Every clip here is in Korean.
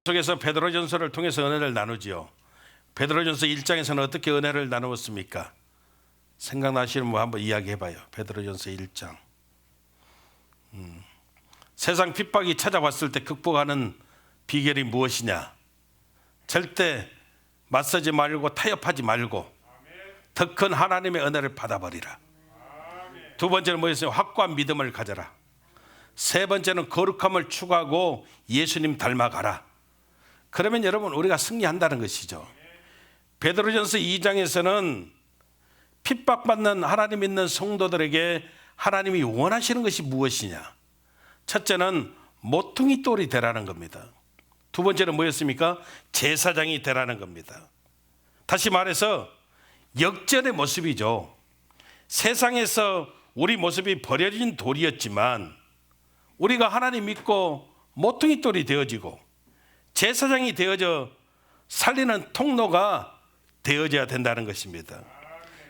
속에서 베드로전서를 통해서 은혜를 나누지요. 베드로전서 1장에서는 어떻게 은혜를 나누었습니까? 생각나시는 분 한번 이야기해봐요. 베드로전서 1장. 세상 핍박이 찾아왔을 때 극복하는 비결이 무엇이냐? 절대 맞서지 말고 타협하지 말고 더 큰 하나님의 은혜를 받아버리라. 두 번째는 뭐였어요? 확고한 믿음을 가져라. 세 번째는 거룩함을 추구하고 예수님 닮아가라. 그러면 여러분 우리가 승리한다는 것이죠. 베드로전서 2장에서는 핍박받는 하나님 믿는 성도들에게 하나님이 원하시는 것이 무엇이냐? 첫째는 모퉁이 돌이 되라는 겁니다. 두 번째는 뭐였습니까? 제사장이 되라는 겁니다. 다시 말해서 역전의 모습이죠. 세상에서 우리 모습이 버려진 돌이었지만 우리가 하나님 믿고 모퉁이 돌이 되어지고 제사장이 되어져 살리는 통로가 되어져야 된다는 것입니다.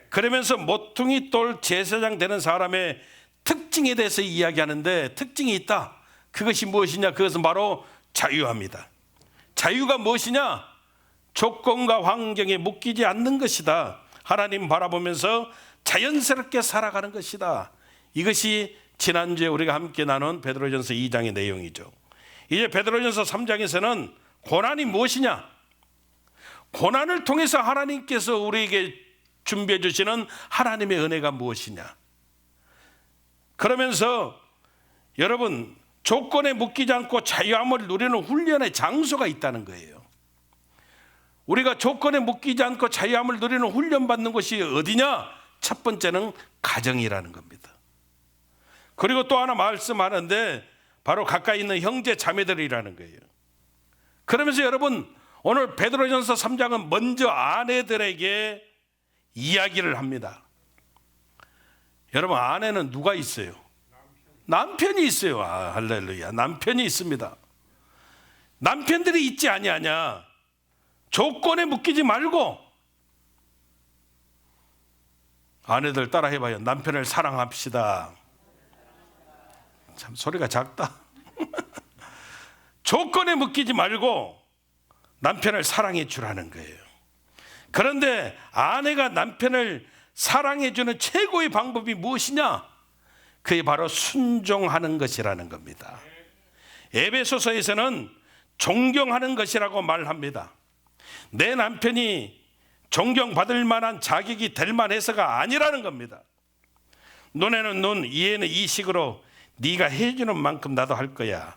그러면서 모퉁이 돌 제사장 되는 사람의 특징에 대해서 이야기하는데 특징이 있다. 그것이 무엇이냐? 그것은 바로 자유합니다. 자유가 무엇이냐? 조건과 환경에 묶이지 않는 것이다. 하나님 바라보면서 자연스럽게 살아가는 것이다. 이것이 지난주에 우리가 함께 나눈 베드로전서 2장의 내용이죠. 이제 베드로전서 3장에서는 고난이 무엇이냐? 고난을 통해서 하나님께서 우리에게 준비해 주시는 하나님의 은혜가 무엇이냐? 그러면서 여러분 조건에 묶이지 않고 자유함을 누리는 훈련의 장소가 있다는 거예요. 우리가 조건에 묶이지 않고 자유함을 누리는 훈련 받는 곳이 어디냐? 첫 번째는 가정이라는 겁니다. 그리고 또 하나 말씀하는데 바로 가까이 있는 형제 자매들이라는 거예요. 그러면서 여러분 오늘 베드로전서 3장은 먼저 아내들에게 이야기를 합니다. 여러분 아내는 누가 있어요? 남편이 있어요. 할렐루야. 남편이 있습니다. 남편들이 있지 아니하냐? 조건에 묶이지 말고 아내들 따라 해봐요. 남편을 사랑합시다. 참 소리가 작다. 조건에 묶이지 말고 남편을 사랑해 주라는 거예요. 그런데 아내가 남편을 사랑해 주는 최고의 방법이 무엇이냐? 그게 바로 순종하는 것이라는 겁니다. 에베소서에서는 존경하는 것이라고 말합니다. 내 남편이 존경받을 만한 자격이 될 만해서가 아니라는 겁니다. 눈에는 눈, 이에는 이식으로 네가 해주는 만큼 나도 할 거야.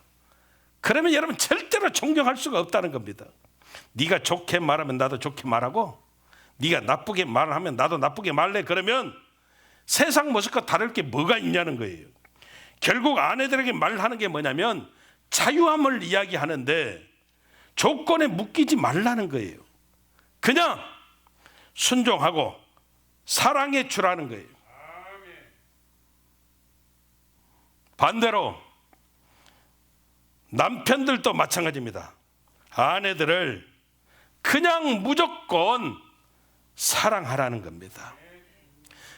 그러면 여러분 절대로 존경할 수가 없다는 겁니다. 네가 좋게 말하면 나도 좋게 말하고 네가 나쁘게 말하면 나도 나쁘게 말래. 그러면 세상 모습과 다를 게 뭐가 있냐는 거예요. 결국 아내들에게 말하는 게 뭐냐면 자유함을 이야기하는데 조건에 묶이지 말라는 거예요. 그냥 순종하고 사랑해 주라는 거예요. 반대로 남편들도 마찬가지입니다. 아내들을 그냥 무조건 사랑하라는 겁니다.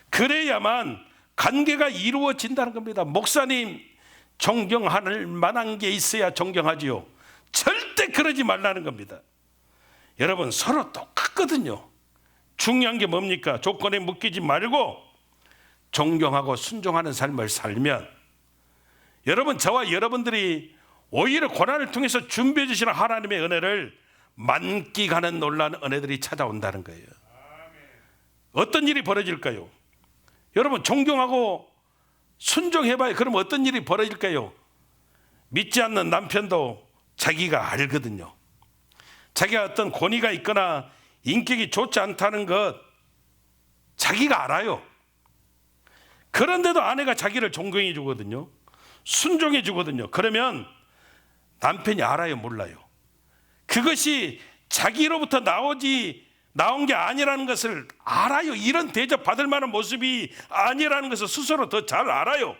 그래야만 관계가 이루어진다는 겁니다. 목사님 존경할 만한 게 있어야 존경하지요. 절대 그러지 말라는 겁니다. 여러분 서로 똑같거든요. 중요한 게 뭡니까? 조건에 묶이지 말고 존경하고 순종하는 삶을 살면 여러분 저와 여러분들이 오히려 고난을 통해서 준비해 주시는 하나님의 은혜를 만끽하는 놀라운 은혜들이 찾아온다는 거예요. 어떤 일이 벌어질까요? 여러분 존경하고 순종해봐요. 그럼 어떤 일이 벌어질까요? 믿지 않는 남편도 자기가 알거든요. 자기가 어떤 권위가 있거나 인격이 좋지 않다는 것 자기가 알아요. 그런데도 아내가 자기를 존경해 주거든요. 순종해 주거든요. 그러면 남편이 알아요? 몰라요? 그것이 자기로부터 나온 게 아니라는 것을 알아요. 이런 대접 받을 만한 모습이 아니라는 것을 스스로 더 잘 알아요.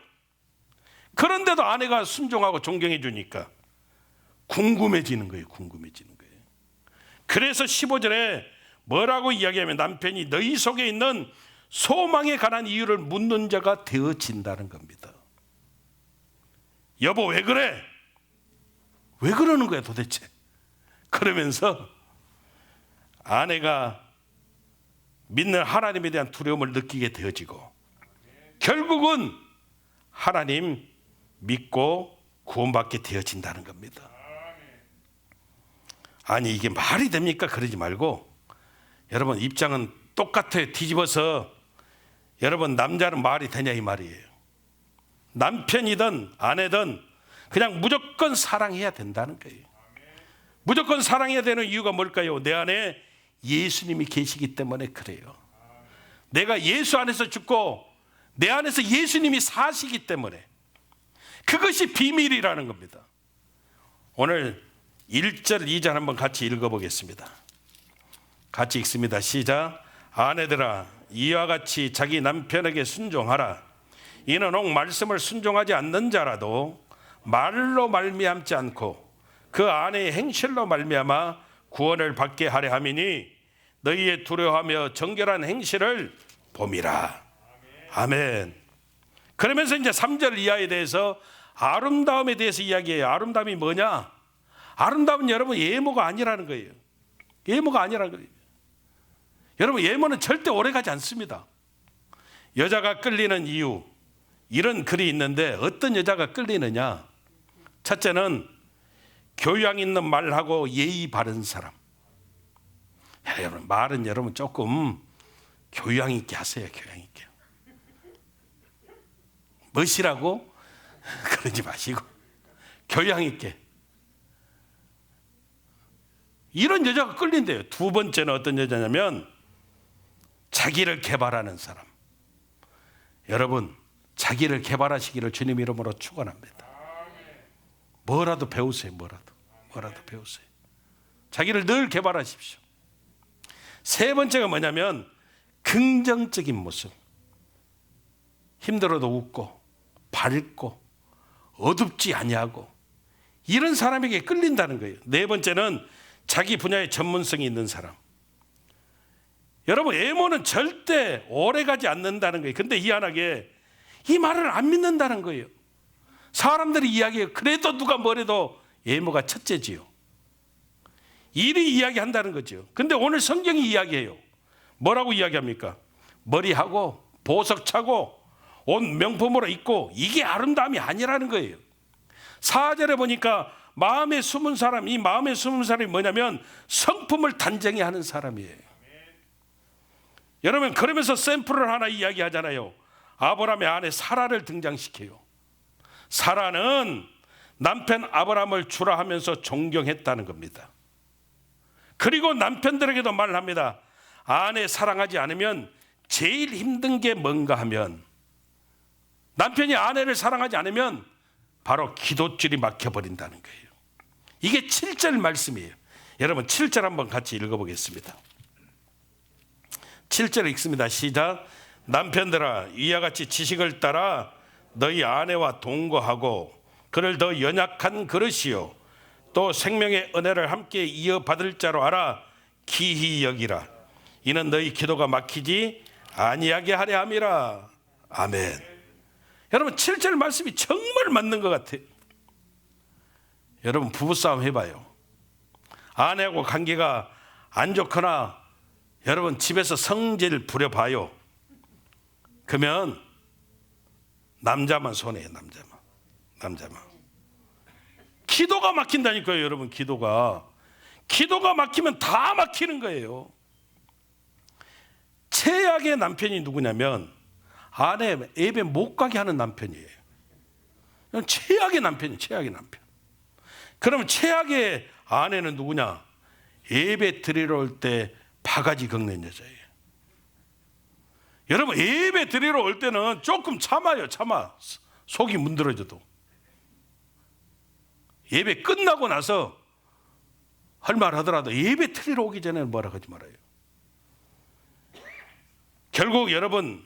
그런데도 아내가 순종하고 존경해 주니까 궁금해지는 거예요. 궁금해지는 거예요. 그래서 15절에 뭐라고 이야기하면 남편이 너희 속에 있는 소망에 관한 이유를 묻는 자가 되어진다는 겁니다. 여보 왜 그래? 왜 그러는 거야 도대체? 그러면서 아내가 믿는 하나님에 대한 두려움을 느끼게 되어지고 결국은 하나님 믿고 구원받게 되어진다는 겁니다. 아니 이게 말이 됩니까? 그러지 말고 여러분 입장은 똑같아요. 뒤집어서 여러분 남자는 말이 되냐 이 말이에요. 남편이든 아내든 그냥 무조건 사랑해야 된다는 거예요. 무조건 사랑해야 되는 이유가 뭘까요? 내 안에 예수님이 계시기 때문에 그래요. 내가 예수 안에서 죽고 내 안에서 예수님이 사시기 때문에 그것이 비밀이라는 겁니다. 오늘 1절 2절 한번 같이 읽어보겠습니다. 같이 읽습니다. 시작. 아내들아 이와 같이 자기 남편에게 순종하라. 이는 혹 말씀을 순종하지 않는 자라도 말로 말미암지 않고 그 아내의 행실로 말미암아 구원을 받게 하려 함이니 너희의 두려워하며 정결한 행실을 봄이라. 아멘. 그러면서 이제 3절 이하에 대해서 아름다움에 대해서 이야기해요. 아름다움이 뭐냐? 아름다움은 여러분 예모가 아니라는 거예요. 예모가 아니라는 거예요. 여러분 예모는 절대 오래가지 않습니다. 여자가 끌리는 이유 이런 글이 있는데 어떤 여자가 끌리느냐? 첫째는 교양 있는 말하고 예의 바른 사람. 야, 여러분 말은 여러분 조금 교양 있게 하세요. 교양 있게. 멋이라고 그러지 마시고 교양 있게. 이런 여자가 끌린대요. 두 번째는 어떤 여자냐면 자기를 개발하는 사람. 여러분 자기를 개발하시기를 주님 이름으로 축원합니다. 뭐라도 배우세요. 뭐라도 배우세요. 자기를 늘 개발하십시오. 세 번째가 뭐냐면 긍정적인 모습. 힘들어도 웃고 밝고 어둡지 아니하고 이런 사람에게 끌린다는 거예요. 네 번째는 자기 분야에 전문성이 있는 사람. 여러분 외모는 절대 오래가지 않는다는 거예요. 근데 희한하게 이 말을 안 믿는다는 거예요. 사람들이 이야기해요. 그래도 누가 뭐래도 외모가 첫째지요. 일이 이야기한다는 거죠. 근데 오늘 성경이 이야기해요. 뭐라고 이야기합니까? 머리하고 보석 차고 옷 명품으로 입고 이게 아름다움이 아니라는 거예요. 4절에 보니까 마음에 숨은 사람, 이 마음에 숨은 사람이 뭐냐면 성품을 단정히 하는 사람이에요. 여러분 그러면서 샘플을 하나 이야기하잖아요. 아브라함의 아내 사라를 등장시켜요. 사라는 남편 아브라함을 주라 하면서 존경했다는 겁니다. 그리고 남편들에게도 말을 합니다. 아내 사랑하지 않으면 제일 힘든 게 뭔가 하면 남편이 아내를 사랑하지 않으면 바로 기도줄이 막혀버린다는 거예요. 이게 7절 말씀이에요. 여러분 7절 한번 같이 읽어보겠습니다. 7절 읽습니다. 시작. 남편들아 이와 같이 지식을 따라 너희 아내와 동거하고 그를 더 연약한 그릇이요 또 생명의 은혜를 함께 이어받을 자로 알아 기히 여기라. 이는 너희 기도가 막히지 아니하게 하려 함이라. 아멘. 여러분 7절 말씀이 정말 맞는 것 같아요. 여러분 부부싸움 해봐요. 아내하고 관계가 안 좋거나 여러분 집에서 성질 부려봐요. 그러면 남자만 손해요. 남자만. 기도가 막힌다니까요. 여러분 기도가 막히면 다 막히는 거예요. 최악의 남편이 누구냐면 아내 예배 못 가게 하는 남편이에요. 최악의 남편이에요. 최악의 남편. 그러면 최악의 아내는 누구냐? 예배 드리러 올 때 바가지 긁는 여자예요. 여러분 예배 드리러 올 때는 조금 참아요. 속이 문드러져도. 예배 끝나고 나서 할 말 하더라도 예배 드리러 오기 전에 뭐라 하지 말아요. 결국 여러분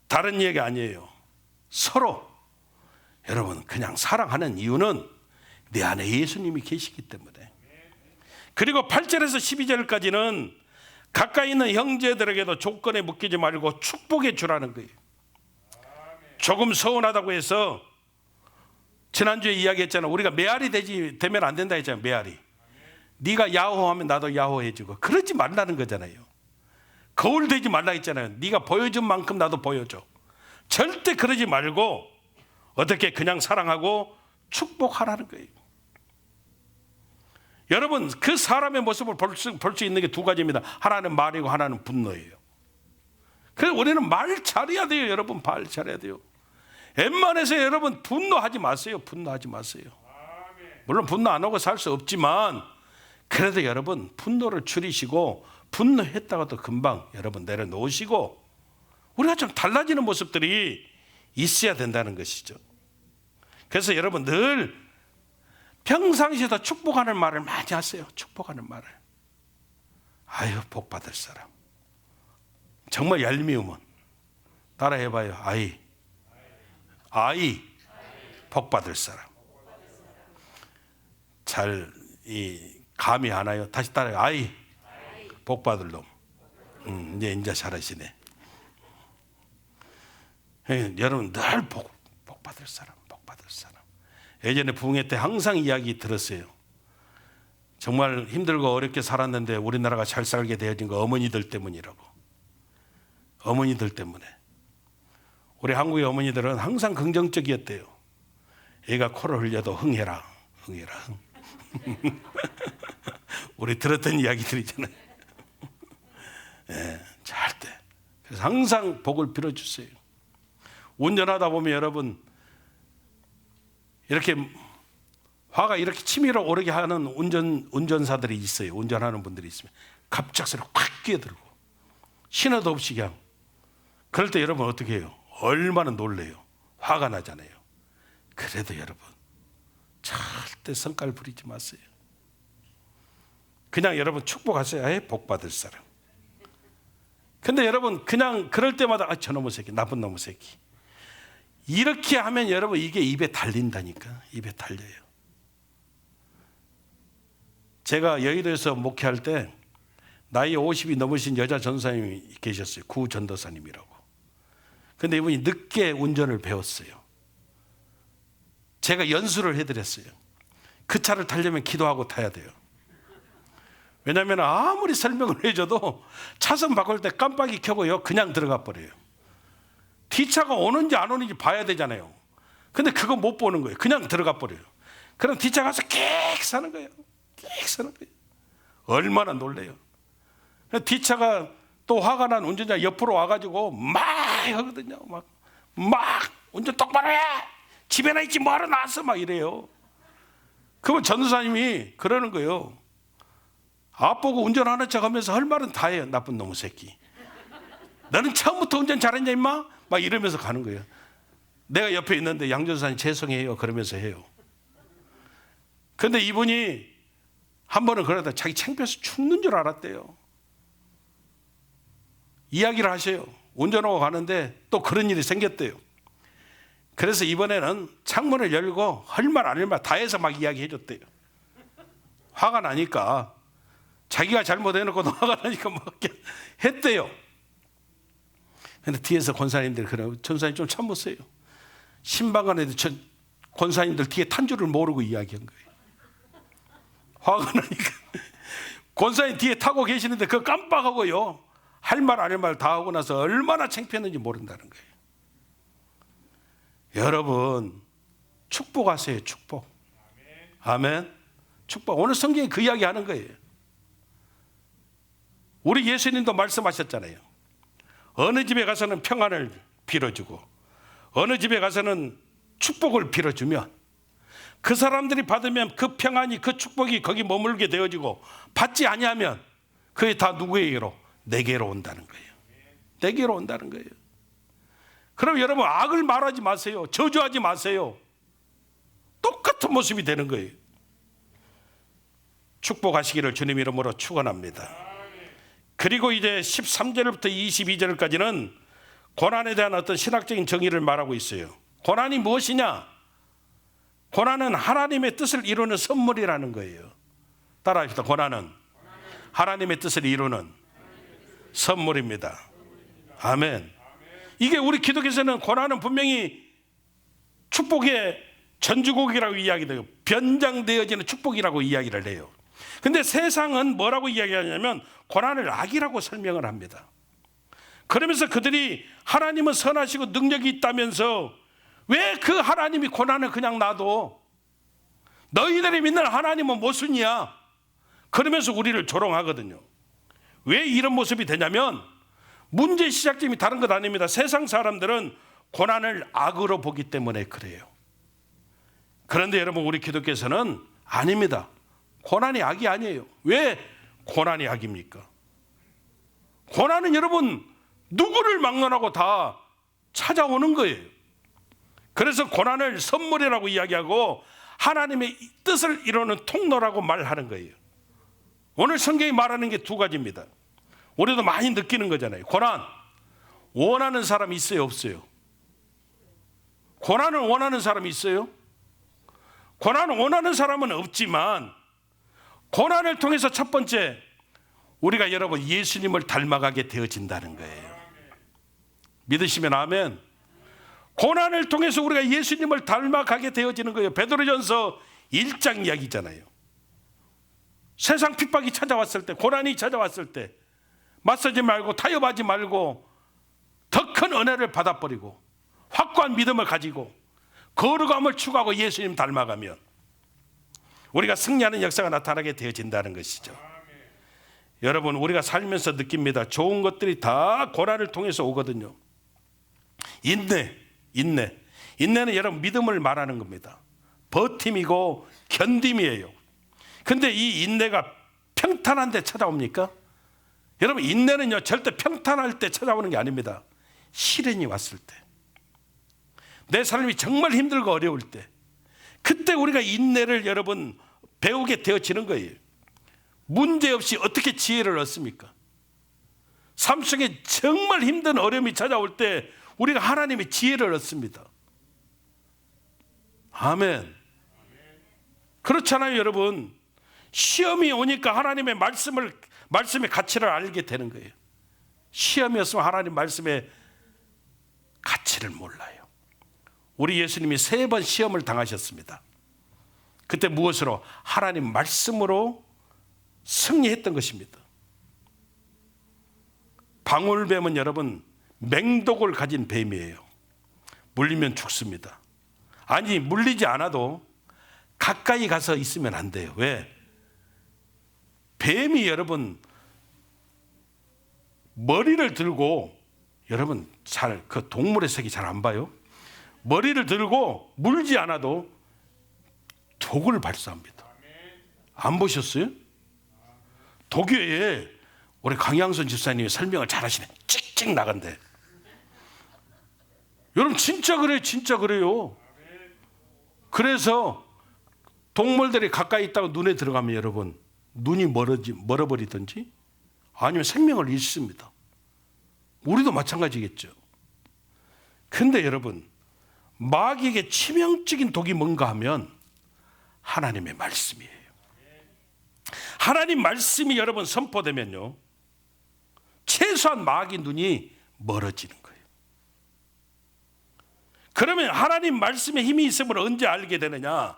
다른 얘기 아니에요. 서로 여러분 그냥 사랑하는 이유는 내 안에 예수님이 계시기 때문에. 그리고 8절에서 12절까지는 가까이 있는 형제들에게도 조건에 묶이지 말고 축복해 주라는 거예요. 조금 서운하다고 해서 지난주에 이야기했잖아. 우리가 메아리 되면 안 된다 했잖아요. 네가 야호하면 나도 야호해주고, 그러지 말라는 거잖아요. 거울 대지 말라 했잖아요. 네가 보여준 만큼 나도 보여줘. 절대 그러지 말고 어떻게 그냥 사랑하고 축복하라는 거예요. 여러분, 그 사람의 모습을 볼 수 있는 게 두 가지입니다. 하나는 말이고 하나는 분노예요. 그래서 우리는 말 잘해야 돼요. 여러분, 말 잘해야 돼요. 웬만해서 여러분 분노하지 마세요. 분노하지 마세요. 물론 분노 안 하고 살 수 없지만 그래도 여러분 분노를 줄이시고, 분노했다가도 금방 여러분 내려놓으시고, 우리가 좀 달라지는 모습들이 있어야 된다는 것이죠. 그래서 여러분 늘 평상시에도 축복하는 말을 많이 하세요. 축복하는 말을. 아유, 복 받을 사람. 정말 얄미우면 따라해봐요. 아이, 복 받을 사람. 잘 감이 안 와요. 다시 따라해요. 아이, 복 받을 놈. 이제 잘하시네. 여러분 늘 복 받을 사람, 복 받을 사람. 예전에 부흥회 때 항상 이야기 들었어요. 정말 힘들고 어렵게 살았는데 우리나라가 잘 살게 되어진 거 어머니들 때문이라고. 어머니들 때문에. 우리 한국의 어머니들은 항상 긍정적이었대요. 애가 코를 흘려도 흥해라. 우리 들었던 이야기들이잖아요. 절대. 그래서 항상 복을 빌어주세요. 운전하다 보면 여러분 이렇게 화가 이렇게 치밀어 오르게 하는 운전사들이 있어요. 운전하는 분들이 있으면 갑작스레 확 끼어들고 신호도 없이 그냥. 그럴 때 여러분 어떻게 해요? 얼마나 놀래요. 화가 나잖아요. 그래도 여러분 절대 성깔 부리지 마세요. 그냥 여러분 축복하세요. 복 받을 사람. 근데 여러분 그냥 그럴 때마다 저놈의 새끼, 나쁜 놈의 새끼, 이렇게 하면 여러분 이게 입에 달린다니까. 입에 달려요. 제가 여의도에서 목회할 때 나이 50이 넘으신 여자 전도사님이 계셨어요. 구 전도사님이라고. 근데 이분이 늦게 운전을 배웠어요. 제가 연수를 해드렸어요. 그 차를 타려면 기도하고 타야 돼요. 왜냐하면 아무리 설명을 해줘도 차선 바꿀 때 깜빡이 켜고요 그냥 들어가 버려요. 뒷차가 오는지 안 오는지 봐야 되잖아요. 근데 그거 못 보는 거예요. 그냥 들어가 버려요. 그럼 뒷차 가서 객 사는 거예요. 객 사는 거예요. 얼마나 놀래요. 뒷차가 또 화가 난 운전자 옆으로 와가지고 막 하거든요. 막 운전 똑바로 해. 집에나 있지 뭐하러 나왔어 막 이래요. 그러면 전도사님이 그러는 거예요. 앞보고 운전하는 척 하면서 할 말은 다 해요. 나쁜 놈의 새끼. 너는 처음부터 운전 잘했냐 임마? 막 이러면서 가는 거예요. 내가 옆에 있는데 양 전도사님 죄송해요 그러면서 해요. 그런데 이분이 한 번은 그러다 자기 창피해서 죽는 줄 알았대요. 이야기를 하셔요. 운전하고 가는데 또 그런 일이 생겼대요. 그래서 이번에는 창문을 열고 할 말 안 할 말 다 해서 막 이야기해 줬대요. 화가 나니까 자기가 잘못해놓고 화가 나니까 막 했대요. 근데 뒤에서 권사님들 그래요. 전사님 좀 참으세요. 신방간에도 권사님들 뒤에 탄 줄을 모르고 이야기한 거예요. 화가 나니까 권사님 뒤에 타고 계시는데 그거 깜빡하고요. 할 말 안 할 말 다 하고 나서 얼마나 창피했는지 모른다는 거예요. 여러분 축복하세요. 축복. 아멘. 축복. 오늘 성경이 그 이야기 하는 거예요. 우리 예수님도 말씀하셨잖아요. 어느 집에 가서는 평안을 빌어주고 어느 집에 가서는 축복을 빌어주면 그 사람들이 받으면 그 평안이 그 축복이 거기 머물게 되어지고 받지 아니하면 그게 다 누구에게로? 내게로 온다는 거예요. 내게로 온다는 거예요. 그럼 여러분 악을 말하지 마세요. 저주하지 마세요. 똑같은 모습이 되는 거예요. 축복하시기를 주님 이름으로 축원합니다. 그리고 이제 13절부터 22절까지는 고난에 대한 어떤 신학적인 정의를 말하고 있어요. 고난이 무엇이냐? 고난은 하나님의 뜻을 이루는 선물이라는 거예요. 따라합시다. 고난은 하나님의 뜻을 이루는 선물입니다. 아멘. 이게 우리 기독교에서는 고난은 분명히 축복의 전주곡이라고 이야기돼요. 변장되어지는 축복이라고 이야기를 해요. 근데 세상은 뭐라고 이야기하냐면 고난을 악이라고 설명을 합니다. 그러면서 그들이 하나님은 선하시고 능력이 있다면서 왜 그 하나님이 고난을 그냥 놔둬? 너희들이 믿는 하나님은 모순이야. 그러면서 우리를 조롱하거든요. 왜 이런 모습이 되냐면 문제의 시작점이 다른 것 아닙니다. 세상 사람들은 고난을 악으로 보기 때문에 그래요. 그런데 여러분, 우리 기독교에서는 아닙니다. 고난이 악이 아니에요. 왜 고난이 악입니까? 고난은 여러분 누구를 막론하고 다 찾아오는 거예요. 그래서 고난을 선물이라고 이야기하고 하나님의 뜻을 이루는 통로라고 말하는 거예요. 오늘 성경이 말하는 게 두 가지입니다. 우리도 많이 느끼는 거잖아요. 고난 원하는 사람이 있어요, 없어요? 고난을 원하는 사람이 있어요? 고난을 원하는 사람은 없지만 고난을 통해서 첫 번째 우리가 여러분 예수님을 닮아가게 되어진다는 거예요. 믿으시면 아멘. 고난을 통해서 우리가 예수님을 닮아가게 되어지는 거예요. 베드로전서 1장 이야기잖아요. 세상 핍박이 찾아왔을 때, 고난이 찾아왔을 때 맞서지 말고 타협하지 말고 더 큰 은혜를 받아버리고 확고한 믿음을 가지고 거룩함을 추구하고 예수님 닮아가면 우리가 승리하는 역사가 나타나게 되어진다는 것이죠. 여러분, 우리가 살면서 느낍니다. 좋은 것들이 다 고난을 통해서 오거든요. 인내는 여러분 믿음을 말하는 겁니다. 버팀이고 견딤이에요. 근데 이 인내가 평탄한 데 찾아옵니까? 여러분, 인내는요 절대 평탄할 때 찾아오는 게 아닙니다. 시련이 왔을 때, 내 삶이 정말 힘들고 어려울 때, 그때 우리가 인내를 여러분 배우게 되어지는 거예요. 문제없이 어떻게 지혜를 얻습니까? 삶 속에 정말 힘든 어려움이 찾아올 때 우리가 하나님의 지혜를 얻습니다. 아멘. 그렇잖아요, 여러분. 시험이 오니까 하나님의 말씀의 가치를 알게 되는 거예요. 시험이 없으면 하나님 말씀의 가치를 몰라요. 우리 예수님이 3번 시험을 당하셨습니다. 그때 무엇으로? 하나님 말씀으로 승리했던 것입니다. 방울뱀은 여러분 맹독을 가진 뱀이에요. 물리면 죽습니다. 아니, 물리지 않아도 가까이 가서 있으면 안 돼요. 왜? 뱀이 여러분 머리를 들고, 여러분 잘 그 동물의 색이 잘 안 봐요. 머리를 들고 물지 않아도 독을 발사합니다. 안 보셨어요? 독일에 우리 강양선 집사님이 설명을 잘 하시네. 찍찍 나간대. 여러분 진짜 그래요. 진짜 그래요. 그래서 동물들이 가까이 있다가 눈에 들어가면 여러분 눈이 멀어버리든지 아니면 생명을 잃습니다. 우리도 마찬가지겠죠. 근데 여러분, 마귀에게 치명적인 독이 뭔가 하면 하나님의 말씀이에요. 하나님 말씀이 여러분 선포되면요, 최소한 마귀 눈이 멀어지는 거예요. 그러면 하나님 말씀에 힘이 있음을 언제 알게 되느냐?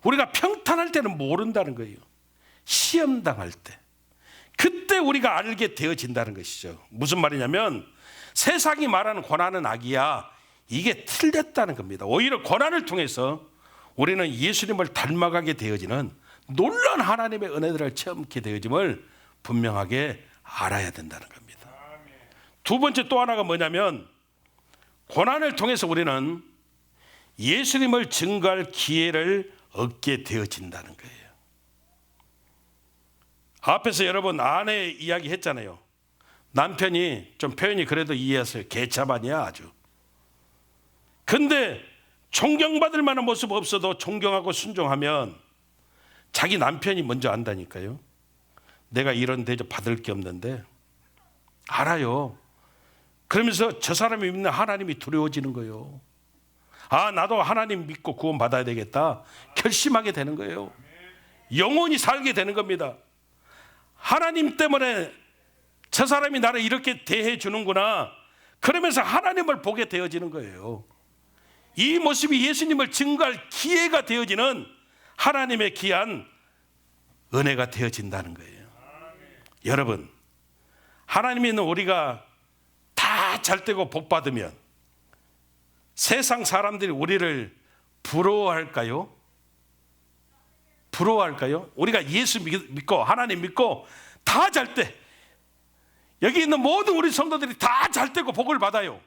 우리가 평탄할 때는 모른다는 거예요. 시험 당할 때, 그때 우리가 알게 되어진다는 것이죠. 무슨 말이냐면 세상이 말하는 고난은 악이야, 이게 틀렸다는 겁니다. 오히려 고난을 통해서 우리는 예수님을 닮아가게 되어지는 놀라운 하나님의 은혜들을 체험하게 되어짐을 분명하게 알아야 된다는 겁니다. 두 번째 또 하나가 뭐냐면 고난을 통해서 우리는 예수님을 증거할 기회를 얻게 되어진다는 거예요. 앞에서 여러분 아내 이야기 했잖아요. 남편이 좀 표현이 그래도 이해하세요. 개차반이야 아주. 근데 존경받을 만한 모습 없어도 존경하고 순종하면 자기 남편이 먼저 안다니까요. 내가 이런 대접 받을 게 없는데 알아요. 그러면서 저 사람이 믿는 하나님이 두려워지는 거예요. 아, 나도 하나님 믿고 구원 받아야 되겠다 결심하게 되는 거예요. 영원히 살게 되는 겁니다. 하나님 때문에 저 사람이 나를 이렇게 대해 주는구나, 그러면서 하나님을 보게 되어지는 거예요. 이 모습이 예수님을 증거할 기회가 되어지는 하나님의 귀한 은혜가 되어진다는 거예요. 여러분, 하나님이 있는 우리가 다 잘되고 복받으면 세상 사람들이 우리를 부러워할까요? 부러워할까요? 우리가 예수 믿고 하나님 믿고 다 잘돼, 여기 있는 모든 우리 성도들이 다 잘되고 복을 받아요.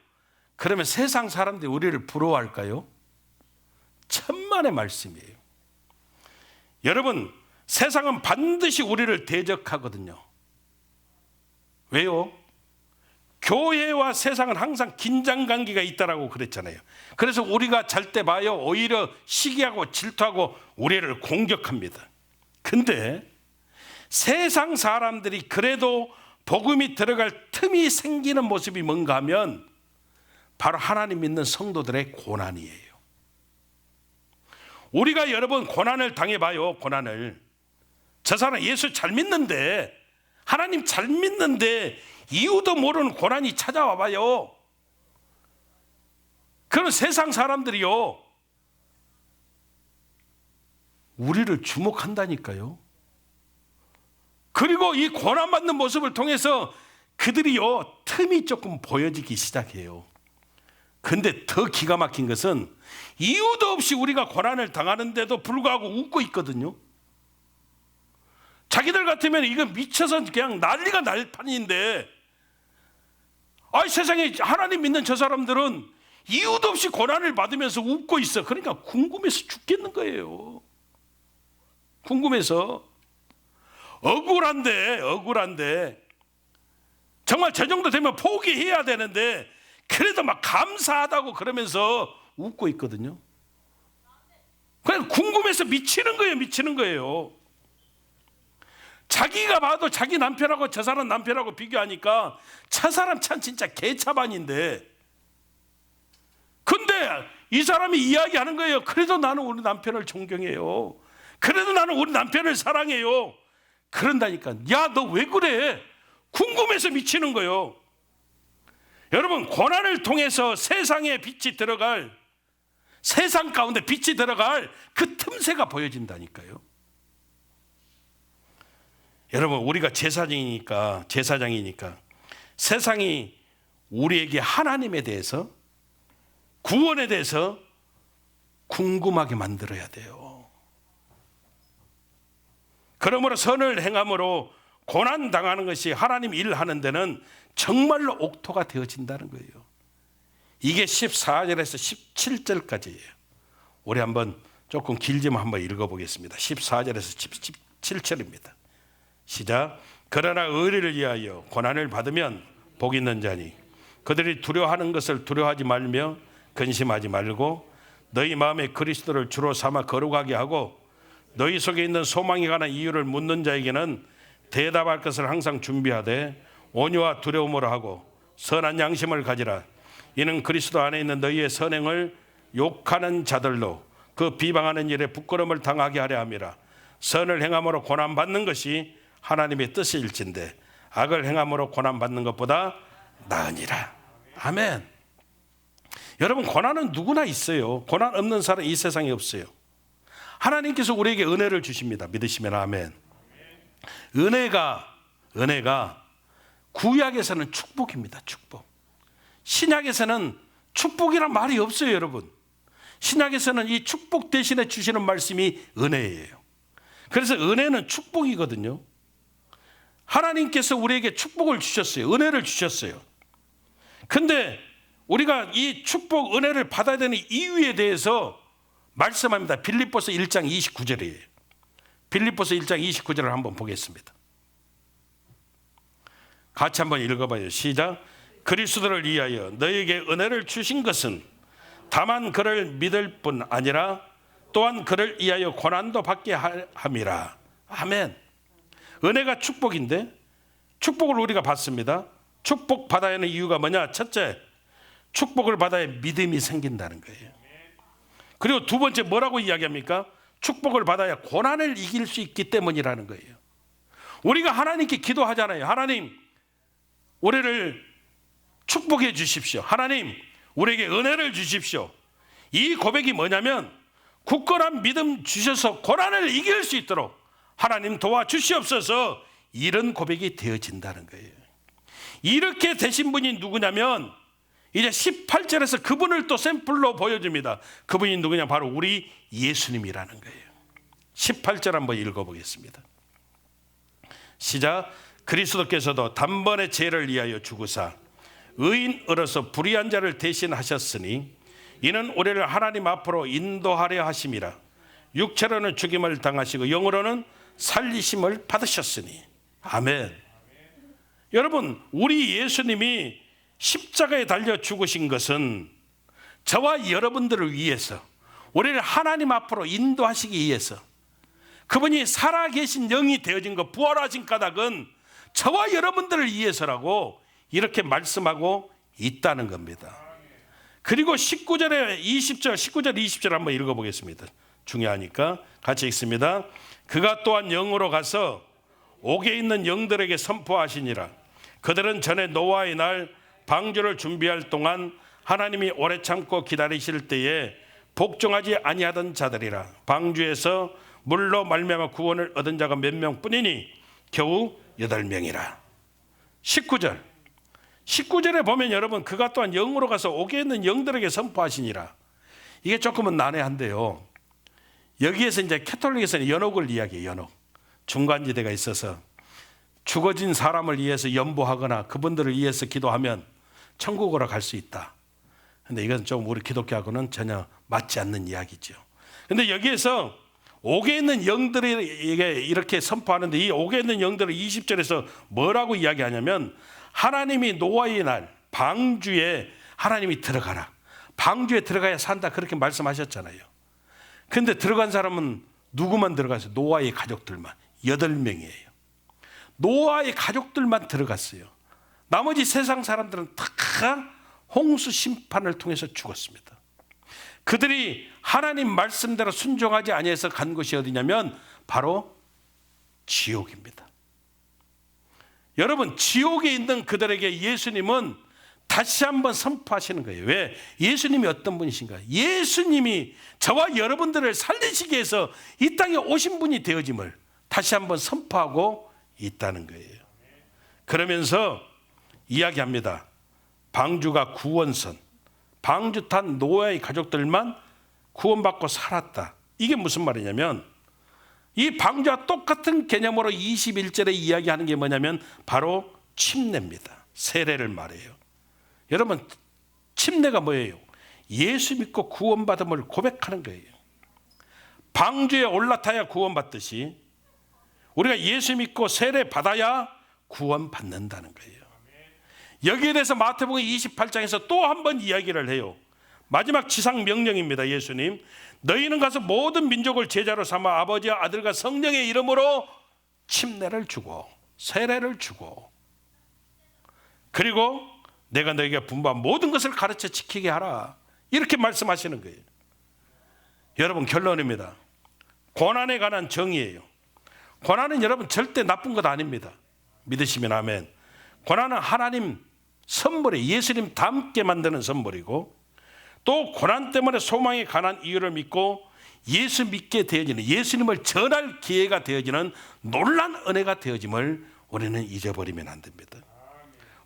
그러면 세상 사람들이 우리를 부러워할까요? 천만의 말씀이에요. 여러분, 세상은 반드시 우리를 대적하거든요. 왜요? 교회와 세상은 항상 긴장관계가 있다라고 그랬잖아요. 그래서 우리가 잘 때 봐요, 오히려 시기하고 질투하고 우리를 공격합니다. 근데 세상 사람들이 그래도 복음이 들어갈 틈이 생기는 모습이 뭔가 하면 바로 하나님 믿는 성도들의 고난이에요. 우리가 여러분 고난을 당해봐요. 고난을. 저 사람 예수 잘 믿는데, 하나님 잘 믿는데 이유도 모르는 고난이 찾아와 봐요. 그런 세상 사람들이요, 우리를 주목한다니까요. 그리고 이 고난받는 모습을 통해서 그들이요, 틈이 조금 보여지기 시작해요. 근데 더 기가 막힌 것은 이유도 없이 우리가 고난을 당하는데도 불구하고 웃고 있거든요. 자기들 같으면 이거 미쳐서 그냥 난리가 날 판인데, 세상에 하나님 믿는 저 사람들은 이유도 없이 고난을 받으면서 웃고 있어. 그러니까 궁금해서 죽겠는 거예요. 궁금해서. 억울한데 정말 저 정도 되면 포기해야 되는데 그래도 막 감사하다고 그러면서 웃고 있거든요. 그냥 궁금해서 미치는 거예요. 자기가 봐도 자기 남편하고 저 사람 남편하고 비교하니까 저 사람 참 진짜 개차반인데, 근데 이 사람이 이야기하는 거예요. 그래도 나는 우리 남편을 존경해요. 그래도 나는 우리 남편을 사랑해요. 그런다니까. 야, 너 왜 그래? 궁금해서 미치는 거예요. 여러분, 고난을 통해서 세상에 빛이 들어갈, 세상 가운데 빛이 들어갈 그 틈새가 보여진다니까요. 여러분, 우리가 제사장이니까 세상이 우리에게 하나님에 대해서, 구원에 대해서 궁금하게 만들어야 돼요. 그러므로 선을 행함으로 고난 당하는 것이 하나님 일하는 데는 정말로 옥토가 되어진다는 거예요. 이게 14절에서 17절까지예요. 우리 한번 조금 길지만 한번 읽어보겠습니다. 14절에서 17절입니다. 시작. 그러나 의리를 위하여 고난을 받으면 복 있는 자니 그들이 두려워하는 것을 두려워하지 말며 근심하지 말고 너희 마음에 그리스도를 주로 삼아 거룩하게 하고 너희 속에 있는 소망에 관한 이유를 묻는 자에게는 대답할 것을 항상 준비하되 온유와 두려움으로 하고 선한 양심을 가지라. 이는 그리스도 안에 있는 너희의 선행을 욕하는 자들로 그 비방하는 일에 부끄러움을 당하게 하려 함이라. 선을 행함으로 고난받는 것이 하나님의 뜻일진데 악을 행함으로 고난받는 것보다 나으니라. 아멘. 여러분, 고난은 누구나 있어요. 고난 없는 사람 이 세상에 없어요. 하나님께서 우리에게 은혜를 주십니다. 믿으시면 아멘. 은혜가 구약에서는 축복입니다. 축복. 신약에서는 축복이란 말이 없어요. 여러분, 신약에서는 이 축복 대신에 주시는 말씀이 은혜예요. 그래서 은혜는 축복이거든요. 하나님께서 우리에게 축복을 주셨어요. 은혜를 주셨어요. 근데 우리가 이 축복 은혜를 받아야 되는 이유에 대해서 말씀합니다. 빌립보서 1장 29절이에요. 빌립보서 1장 29절을 한번 보겠습니다. 같이 한번 읽어봐요. 시작. 그리스도를 위하여 너에게 은혜를 주신 것은 다만 그를 믿을 뿐 아니라 또한 그를 위하여 고난도 받게 함이라. 아멘. 은혜가 축복인데 축복을 우리가 받습니다. 축복 받아야 하는 이유가 뭐냐? 첫째, 축복을 받아야 믿음이 생긴다는 거예요. 그리고 두 번째 뭐라고 이야기합니까? 축복을 받아야 고난을 이길 수 있기 때문이라는 거예요. 우리가 하나님께 기도하잖아요. 하나님, 우리를 축복해 주십시오. 하나님, 우리에게 은혜를 주십시오. 이 고백이 뭐냐면 굳건한 믿음 주셔서 고난을 이길 수 있도록 하나님 도와주시옵소서, 이런 고백이 되어진다는 거예요. 이렇게 되신 분이 누구냐면 이제 18절에서 그분을 또 샘플로 보여줍니다. 그분이 누구냐? 바로 우리 예수님이라는 거예요. 18절 한번 읽어보겠습니다. 시작. 그리스도께서도 단번에 죄를 위하여 죽으사 의인으로서 불의한 자를 대신하셨으니 이는 우리를 하나님 앞으로 인도하려 하심이라. 육체로는 죽임을 당하시고 영으로는 살리심을 받으셨으니. 아멘. 여러분, 우리 예수님이 십자가에 달려 죽으신 것은 저와 여러분들을 위해서, 우리를 하나님 앞으로 인도하시기 위해서, 그분이 살아계신 영이 되어진 것, 부활하신 까닭은 저와 여러분들을 위해서라고 이렇게 말씀하고 있다는 겁니다. 그리고 19절 20절 한번 읽어보겠습니다. 중요하니까 같이 읽습니다. 그가 또한 영으로 가서 옥에 있는 영들에게 선포하시니라. 그들은 전에 노아의 날 방주를 준비할 동안 하나님이 오래 참고 기다리실 때에 복종하지 아니하던 자들이라. 방주에서 물로 말미암아 구원을 얻은 자가 몇 명뿐이니 겨우 8명이라. 19절에 보면 여러분, 그가 또한 영으로 가서 옥에 있는 영들에게 선포하시니라. 이게 조금은 난해한데요, 여기에서 이제 캐톨릭에서는 연옥을 이야기해요. 연옥, 중간지대가 있어서 죽어진 사람을 위해서 연보하거나 그분들을 위해서 기도하면 천국으로 갈 수 있다. 근데 이건 좀 우리 기독교하고는 전혀 맞지 않는 이야기죠. 근데 여기에서 옥에 있는 영들에게 이렇게 선포하는데, 이 옥에 있는 영들을 20절에서 뭐라고 이야기하냐면, 하나님이 노아의 날 방주에 하나님이 들어가라, 방주에 들어가야 산다, 그렇게 말씀하셨잖아요. 근데 들어간 사람은 누구만 들어갔어요? 노아의 가족들만 8명이에요. 노아의 가족들만 들어갔어요. 나머지 세상 사람들은 다 홍수 심판을 통해서 죽었습니다. 그들이 하나님 말씀대로 순종하지 아니해서 간 곳이 어디냐면 바로 지옥입니다. 여러분, 지옥에 있는 그들에게 예수님은 다시 한번 선포하시는 거예요. 왜? 예수님이 어떤 분이신가? 예수님이 저와 여러분들을 살리시기 위해서 이 땅에 오신 분이 되어짐을 다시 한번 선포하고 있다는 거예요. 그러면서 이야기합니다. 방주가 구원선, 방주 탄 노아의 가족들만 구원받고 살았다. 이게 무슨 말이냐면, 이 방주와 똑같은 개념으로 21절에 이야기하는 게 뭐냐면 바로 침례입니다. 세례를 말해요. 여러분, 침례가 뭐예요? 예수 믿고 구원받음을 고백하는 거예요. 방주에 올라타야 구원받듯이 우리가 예수 믿고 세례 받아야 구원받는다는 거예요. 여기에 대해서 마태복음 28장에서 또 한 번 이야기를 해요. 마지막 지상 명령입니다. 예수님, 너희는 가서 모든 민족을 제자로 삼아 아버지와 아들과 성령의 이름으로 침례를 주고 세례를 주고, 그리고 내가 너희에게 분부한 모든 것을 가르쳐 지키게 하라, 이렇게 말씀하시는 거예요. 여러분, 결론입니다. 고난에 관한 정의예요. 고난은 여러분 절대 나쁜 것 아닙니다. 믿으시면 아멘. 고난은 하나님 선물이, 예수님 닮게 만드는 선물이고, 또 고난 때문에 소망에 관한 이유를 믿고 예수 믿게 되어지는, 예수님을 전할 기회가 되어지는 놀란 은혜가 되어짐을 우리는 잊어버리면 안 됩니다.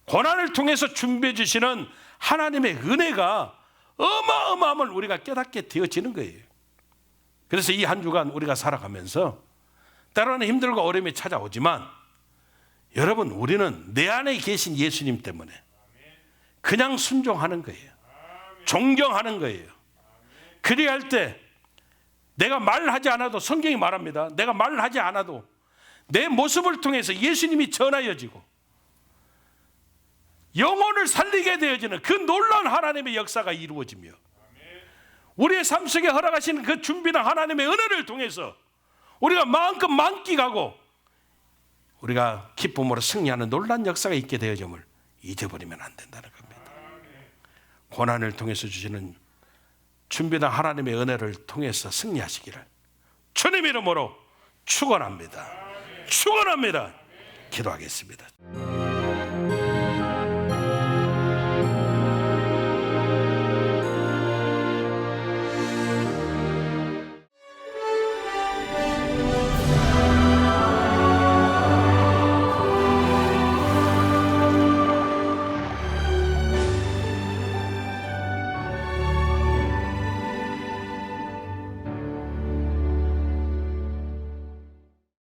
고난을 통해서 준비해 주시는 하나님의 은혜가 어마어마함을 우리가 깨닫게 되어지는 거예요. 그래서 이 한 주간 우리가 살아가면서 때로는 힘들고 어려움이 찾아오지만, 여러분, 우리는 내 안에 계신 예수님 때문에 그냥 순종하는 거예요. 존경하는 거예요. 그리할 때 내가 말하지 않아도, 성경이 말합니다. 내가 말하지 않아도 내 모습을 통해서 예수님이 전하여지고 영혼을 살리게 되어지는 그 놀라운 하나님의 역사가 이루어지며, 우리의 삶 속에 허락하시는 그 준비나 하나님의 은혜를 통해서 우리가 마음껏 만끽하고 우리가 기쁨으로 승리하는 놀라운 역사가 있게 되어짐을 잊어버리면 안 된다는 겁니다. 고난을 통해서 주시는 준비나 하나님의 은혜를 통해서 승리하시기를 주님 이름으로 축원합니다. 축원합니다. 기도하겠습니다.